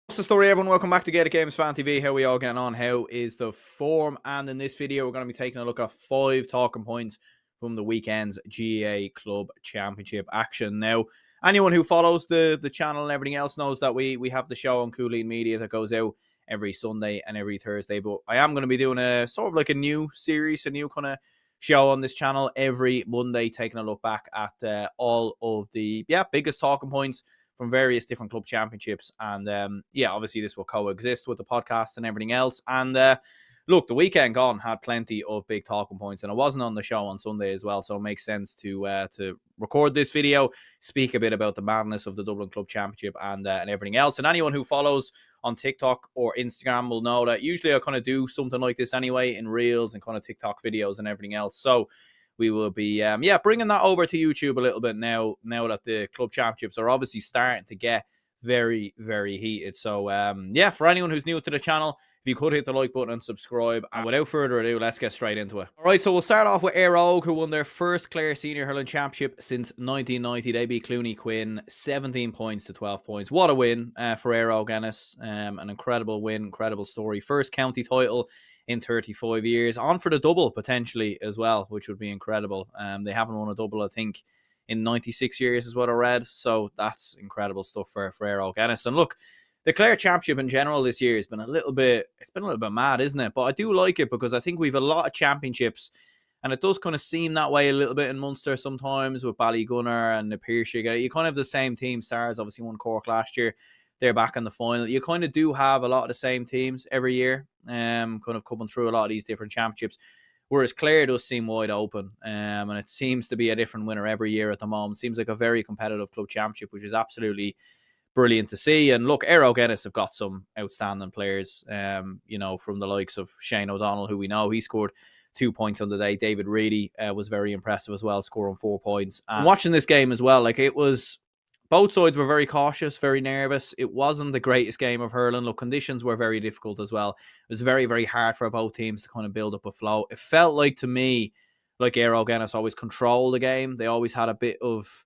What's the story, everyone? Welcome back to Gated Games Fan TV. How are we all getting on? How is the form? And in this video, we're going to be taking a look at 5 talking points from the weekend's GAA Club Championship action. Now, anyone who follows the channel and everything else knows that we have the show on Cooleen Media that goes out every Sunday and every Thursday. But I am going to be doing a sort of like a new series, a new kind of show on this channel every Monday, taking a look back at all of the biggest talking points from various different club championships. And obviously this will coexist with the podcast and everything else. And look, the weekend gone had plenty of big talking points, and I wasn't on the show on Sunday as well, so it makes sense to record this video, speak a bit about the madness of the Dublin Club Championship and everything else. And anyone who follows on TikTok or Instagram will know that usually I kind of do something like this anyway in Reels and kind of TikTok videos and everything else. So we will be, bringing that over to YouTube a little bit now that the club championships are obviously starting to get very, very heated. So, for anyone who's new to the channel, if you could hit the like button and subscribe. And without further ado, let's get straight into it. All right, so we'll start off with Éire Óg, who won their first Clare Senior Hurling Championship since 1990. They beat Clooney Quinn 17 points to 12 points. What a win for Éire Óg, Ennis. An incredible win, incredible story. First county title in 35 years, on for the double potentially as well, which would be incredible. They haven't won a double, I think, in 96 years is what I read, so that's incredible stuff for Éire Óg, Ennis. And look, the Clare Championship in general this year has been a little bit mad, isn't it? But I do like it because I think we've a lot of championships, and it does kind of seem that way a little bit in Munster sometimes with Ballygunner and the Piershig. You kind of have the same team. Stars obviously won Cork last year. They're back in the final. You kind of do have a lot of the same teams every year, kind of coming through a lot of these different championships. Whereas Clare does seem wide open, and it seems to be a different winner every year at the moment. Seems like a very competitive club championship, which is absolutely brilliant to see. And look, Éire Óg Ennis have got some outstanding players, from the likes of Shane O'Donnell, who we know he scored 2 points on the day. David Reedy was very impressive as well, scoring 4 points. And watching this game as well, both sides were very cautious, very nervous. It wasn't the greatest game of hurling. Look, conditions were very difficult as well. It was very, very hard for both teams to kind of build up a flow. It felt like, to me, like Éire Óg Ennis always controlled the game. They always had a bit of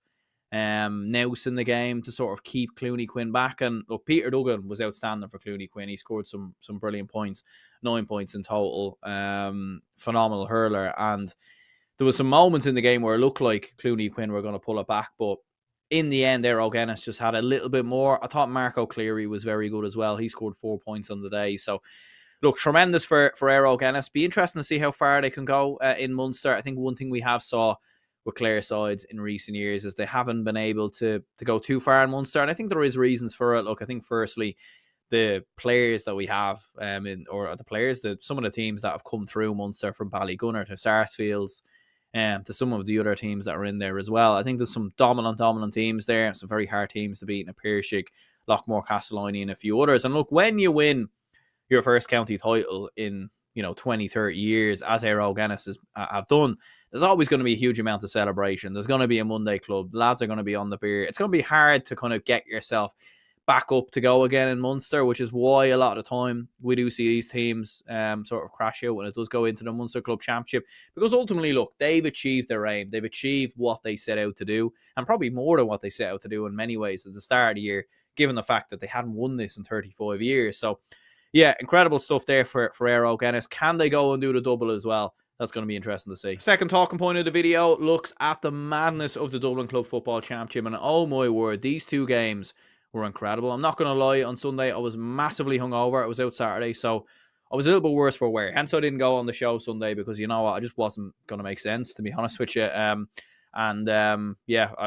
nous in the game to sort of keep Clooney Quinn back. And look, Peter Duggan was outstanding for Clooney Quinn. He scored some brilliant points, 9 points in total. Phenomenal hurler. And there was some moments in the game where it looked like Clooney Quinn were going to pull it back, but in the end, Éire Óg Ennis just had a little bit more. I thought Mark O'Cleary was very good as well. He scored 4 points on the day. So, look, tremendous for Éire Óg Ennis. Be interesting to see how far they can go in Munster. I think one thing we have saw with Clare sides in recent years is they haven't been able to go too far in Munster. And I think there is reasons for it. Look, I think firstly, the players that we have, some of the teams that have come through Munster, from Ballygunner to Sarsfields, to some of the other teams that are in there as well. I think there's some dominant teams there, some very hard teams to beat in a Piershig, Lockmore, Castellini, and a few others. And look, when you win your first county title in 20, 30 years, as Éire Óg Ennis have done, there's always going to be a huge amount of celebration. There's going to be a Monday club. Lads are going to be on the beer. It's going to be hard to kind of get yourself back up to go again in Munster, which is why a lot of the time we do see these teams sort of crash out when it does go into the Munster Club Championship, because ultimately, look, they've achieved their aim. They've achieved what they set out to do, and probably more than what they set out to do in many ways at the start of the year, given the fact that they hadn't won this in 35 years. So, yeah, incredible stuff there for Éire Óg Ennis. Can they go and do the double as well? That's going to be interesting to see. Second talking point of the video looks at the madness of the Dublin Club Football Championship, and oh my word, these two games were incredible. I'm not going to lie, on Sunday I was massively hungover. I was out Saturday, so I was a little bit worse for wear. Hence I didn't go on the show Sunday, because you know what, I just wasn't going to make sense, to be honest with you. I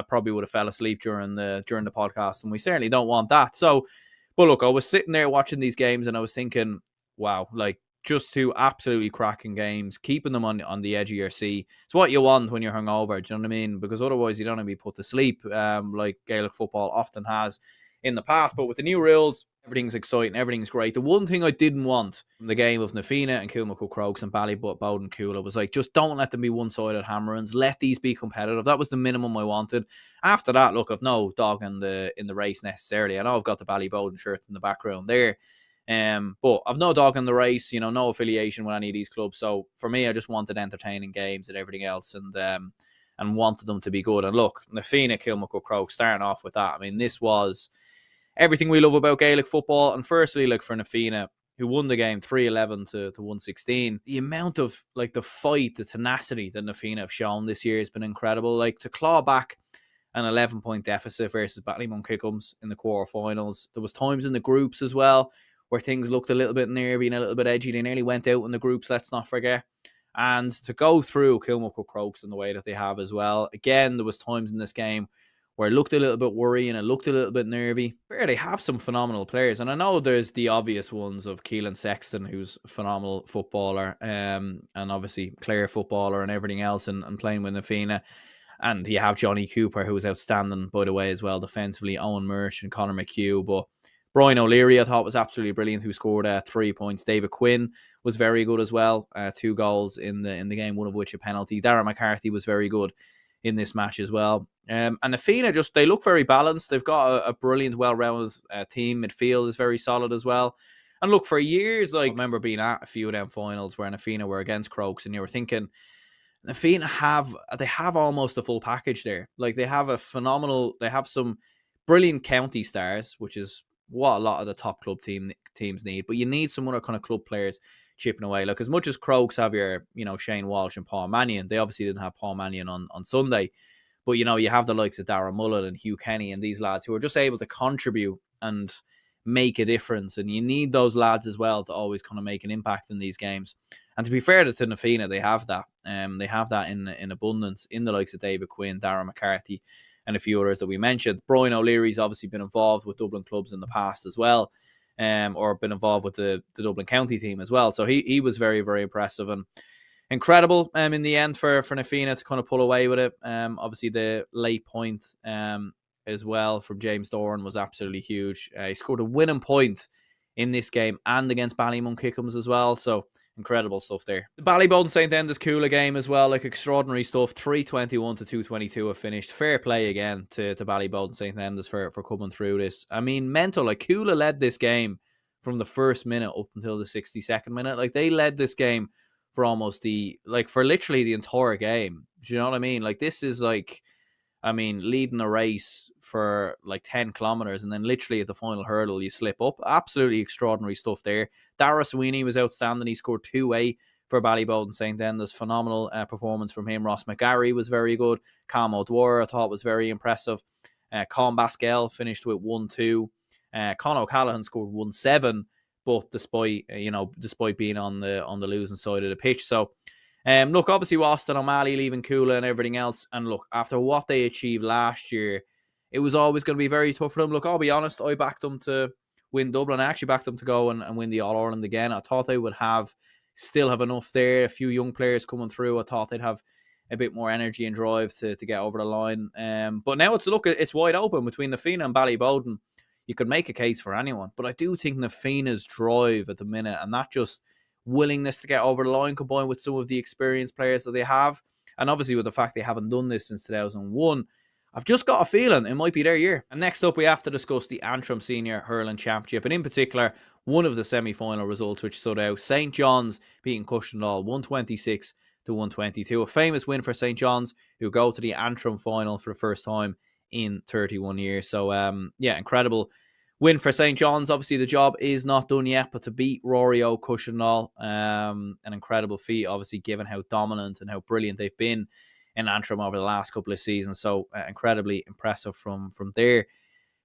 probably would have fell asleep during the podcast, and we certainly don't want that. So, but look, I was sitting there watching these games and I was thinking, wow, like, just two absolutely cracking games, keeping them on the edge of your seat. It's what you want when you're hungover, do you know what I mean? Because otherwise you don't want to be put to sleep, like Gaelic football often has in the past. But with the new rules, everything's exciting, everything's great. The one thing I didn't want from the game of Nafina and Kilmacud Crokes and Bowden Coola was like, just don't let them be one-sided hammerings. Let these be competitive. That was the minimum I wanted. After that, look, I've no dog in the race necessarily. I know I've got the Bowden shirt in the background there. But I've no dog in the race, no affiliation with any of these clubs. So for me, I just wanted entertaining games and everything else, and wanted them to be good. And look, Nafina, Kilmacud Crokes, starting off with that. I mean, this was everything we love about Gaelic football. And firstly, like for Na Fianna, who won the game 3-11 to 116, the amount of like the fight, the tenacity that Na Fianna have shown this year has been incredible. Like to claw back an 11-point deficit versus Ballymun in the quarterfinals. There was times in the groups as well where things looked a little bit nervy and a little bit edgy. They nearly went out in the groups, let's not forget. And to go through Kilmacud Crokes in the way that they have as well. Again, there was times in this game where it looked a little bit worrying, it looked a little bit nervy. Where they have some phenomenal players. And I know there's the obvious ones of Keelan Sexton, who's a phenomenal footballer, and obviously Clare footballer and everything else, and playing with Na Fianna. And you have Johnny Cooper, who was outstanding, by the way, as well, defensively. Owen Murch and Conor McHugh. But Brian O'Leary, I thought, was absolutely brilliant, who scored 3 points. David Quinn was very good as well. 2 goals in the game, one of which a penalty. Darren McCarthy was very good in this match as well. And Na Fianna, they look very balanced. They've got a brilliant, well-rounded team. Midfield is very solid as well. And look, for years, like, I remember being at a few of them finals where Na Fianna were against Crokes, and you were thinking, Na Fianna have almost a full package there. Like, they have some brilliant county stars, which is what a lot of the top club teams need. But you need some other kind of club players chipping away. Like, as much as Crokes have your, Shane Walsh and Paul Mannion, they obviously didn't have Paul Mannion on Sunday. But, you have the likes of Darren Mullen and Hugh Kenny and these lads who are just able to contribute and make a difference. And you need those lads as well to always kind of make an impact in these games. And to be fair to Na Fianna, they have that. They have that in abundance in the likes of David Quinn, Darren McCarthy, and a few others that we mentioned. Brian O'Leary's obviously been involved with Dublin clubs in the past as well, or been involved with the Dublin County team as well. So he was very, very impressive and incredible in the end for Na Fianna to kind of pull away with it. Obviously, the late point as well from James Doran was absolutely huge. He scored a winning point in this game and against Ballymun as well. So incredible stuff there. The Ballybowden St Enda's Coola game as well, like extraordinary stuff. 321 to 222 have finished. Fair play again to Ballybowden St Enda's for coming through this. I mean, mental. Like, Coola led this game from the first minute up until the 62nd minute. Like, they led this game for for literally the entire game. Do you know what I mean? Like, this is like, leading a race for like 10 kilometers and then literally at the final hurdle, you slip up. Absolutely extraordinary stuff there. Dara Sweeney was outstanding. He scored 2-8 for Ballybowden St Enda's. Phenomenal performance from him. Ross McGarry was very good. Cam O'Dwyer, I thought, was very impressive. Colin Basquel finished with 1-2. Con O'Callaghan scored 1-7, but despite being on the losing side of the pitch. So, look, obviously Austin O'Malley leaving Coola and everything else. And look, after what they achieved last year, it was always going to be very tough for them. Look, I'll be honest, I backed them to win Dublin. I actually backed them to go and win the All-Ireland again. I thought they would still have enough there. A few young players coming through. I thought they'd have a bit more energy and drive to get over the line. But now it's wide open between Na Fianna and Ballybowden. You could make a case for anyone. But I do think Na Fianna's drive at the minute and that just willingness to get over the line combined with some of the experienced players that they have, and obviously with the fact they haven't done this since 2001, I've just got a feeling it might be their year. And next up, we have to discuss the Antrim Senior Hurling Championship, and in particular, one of the semi-final results which stood out. St John's beating Cushendall 126 to 122. A famous win for St John's, who go to the Antrim final for the first time in 31 years. So, incredible win for St John's. Obviously, the job is not done yet, but to beat Rory O. Cushendall, an incredible feat, obviously, given how dominant and how brilliant they've been in Antrim over the last couple of seasons. So, incredibly impressive from their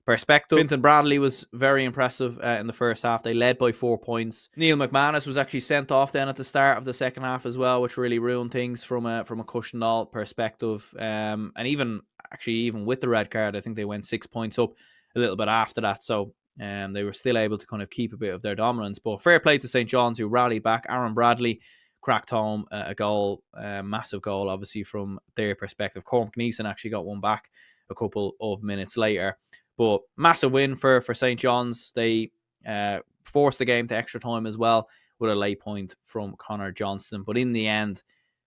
perspective. Fintan Bradley was very impressive in the first half. They led by 4 points. Neil McManus was actually sent off then at the start of the second half as well, which really ruined things from a Cushendall perspective. And even with the red card, I think they went 6 points up a little bit after that. So they were still able to kind of keep a bit of their dominance. But fair play to St John's, who rallied back. Aaron Bradley cracked home a goal, massive goal, obviously, from their perspective. Cormac Neeson actually got one back a couple of minutes later. But massive win for St John's. They forced the game to extra time as well with a late point from Connor Johnston. But in the end,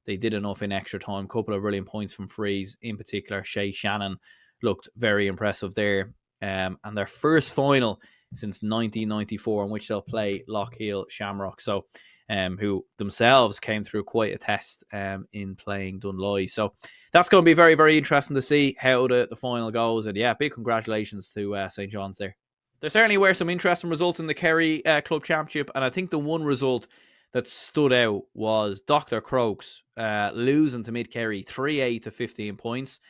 they did enough in extra time. Couple of brilliant points from frees. In particular, Shay Shannon looked very impressive there. And their first final since 1994, in which they'll play Lochiel Shamrock. So, who themselves came through quite a test in playing Dunloy. So that's going to be very, very interesting to see how the final goes. And yeah, big congratulations to St John's there. There certainly were some interesting results in the Kerry Club Championship, and I think the one result that stood out was Dr. Crokes losing to Mid Kerry 3-8 to 15 points.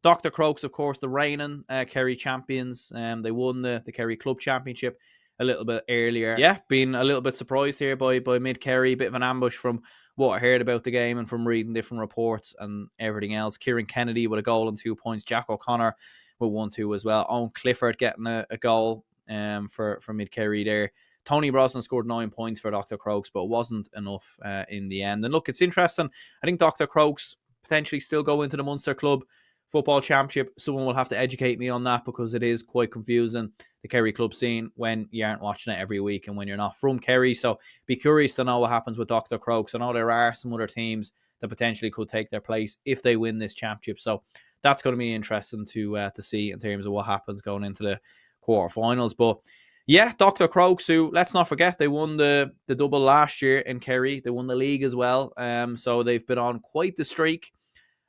Dr. Crokes, of course, the reigning Kerry champions. They won the Kerry Club Championship a little bit earlier. Yeah, been a little bit surprised here by Mid Kerry. Bit of an ambush from what I heard about the game and from reading different reports and everything else. Kieran Kennedy with a goal and 2 points. Jack O'Connor with 1-2 as well. Owen Clifford getting a goal for Mid Kerry there. Tony Brosnan scored 9 points for Dr. Crokes, but it wasn't enough in the end. And look, it's interesting. I think Dr. Crokes potentially still go into the Munster Club Football Championship. Someone will have to educate me on that because it is quite confusing, the Kerry club scene, when you aren't watching it every week and when you're not from Kerry. So be curious to know what happens with Dr. Crokes. I know there are some other teams that potentially could take their place if they win this championship. So that's going to be interesting to see in terms of what happens going into the quarterfinals. But yeah, Dr. Crokes, who, let's not forget, they won the double last year in Kerry. They won the league as well. So they've been on quite the streak.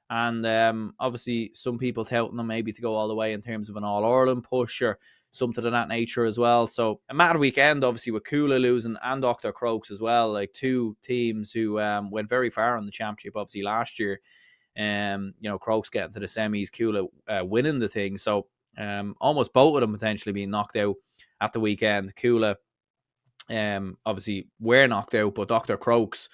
And obviously some people touting them maybe to go all the way in terms of an All-Ireland push or something of that nature as well. So a mad weekend, obviously, with Coola losing and Dr. Crokes as well. Like two teams who went very far in the championship, obviously, last year. Crokes getting to the semis, Coola winning the thing. So almost both of them potentially being knocked out at the weekend. Coola obviously were knocked out, but Dr. Crokes,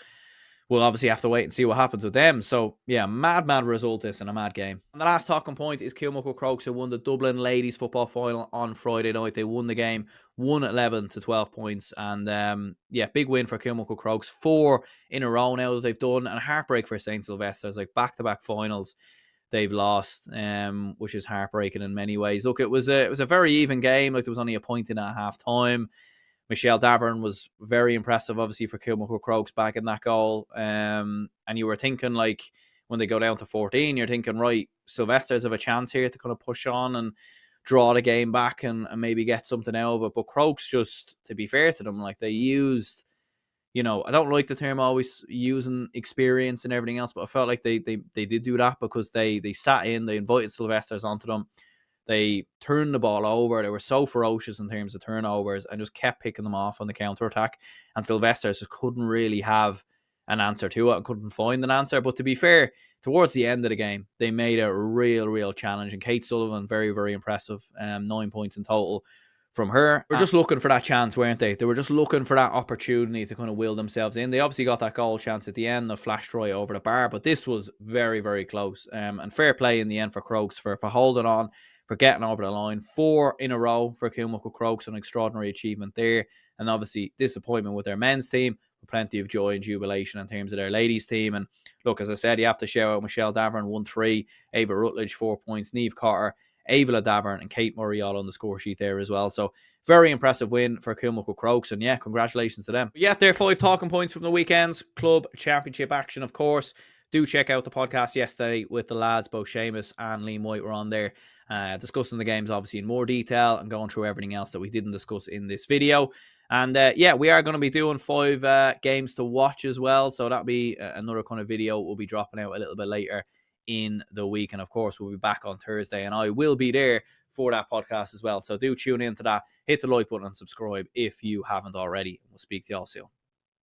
we'll obviously have to wait and see what happens with them. So, yeah, mad result this and a mad game. And the last talking point is Kilmuckle Crokes, who won the Dublin Ladies Football Final on Friday night. They won the game, won 11 to 12 points. And, big win for Kilmuckle Crokes. 4 in a row now that they've done. And a heartbreak for St. Sylvester's, like back-to-back finals they've lost, which is heartbreaking in many ways. Look, it was a very even game. Like, there was only a point in at half-time. Michelle Davern was very impressive, obviously, for Kilmuckle Crokes back in that goal. And you were thinking, like, when they go down to 14, you're thinking, right, Sylvester's have a chance here to kind of push on and draw the game back and maybe get something out of it. But Crokes, just to be fair to them, like, they used, I don't like the term always using experience and everything else, but I felt like they did do that because they sat in, they invited Sylvester's onto them. They turned the ball over. They were so ferocious in terms of turnovers and just kept picking them off on the counter-attack. And Sylvester's just couldn't really have an answer to it and couldn't find an answer. But to be fair, towards the end of the game, they made a real challenge. And Kate Sullivan, very, very impressive. 9 points in total from her. They were just looking for that chance, weren't they? They were just looking for that opportunity to kind of will themselves in. They obviously got that goal chance at the end. They flashed right over the bar. But this was very, very close. And fair play in the end for Crokes for holding on, for getting over the line. 4 in a row for Kilmuckle Crokes, an extraordinary achievement there. And obviously disappointment with their men's team, with plenty of joy and jubilation in terms of their ladies' team. And look, as I said, you have to shout out Michelle Davern, 1-3, Ava Rutledge, 4 points, Niamh Cotter, Ava Davern and Kate Murray all on the score sheet there as well. So very impressive win for Kilmuckle Crokes. And yeah, congratulations to them. But yeah, there are 5 talking points from the weekend's Club Championship action, of course. Do check out the podcast yesterday with the lads. Both Seamus and Liam White were on there discussing the games obviously in more detail and going through everything else that we didn't discuss in this video. And we are going to be doing 5 games to watch as well. So that'll be another kind of video we'll be dropping out a little bit later in the week. And of course, we'll be back on Thursday and I will be there for that podcast as well. So do tune into that. Hit the like button and subscribe if you haven't already. We'll speak to you all soon.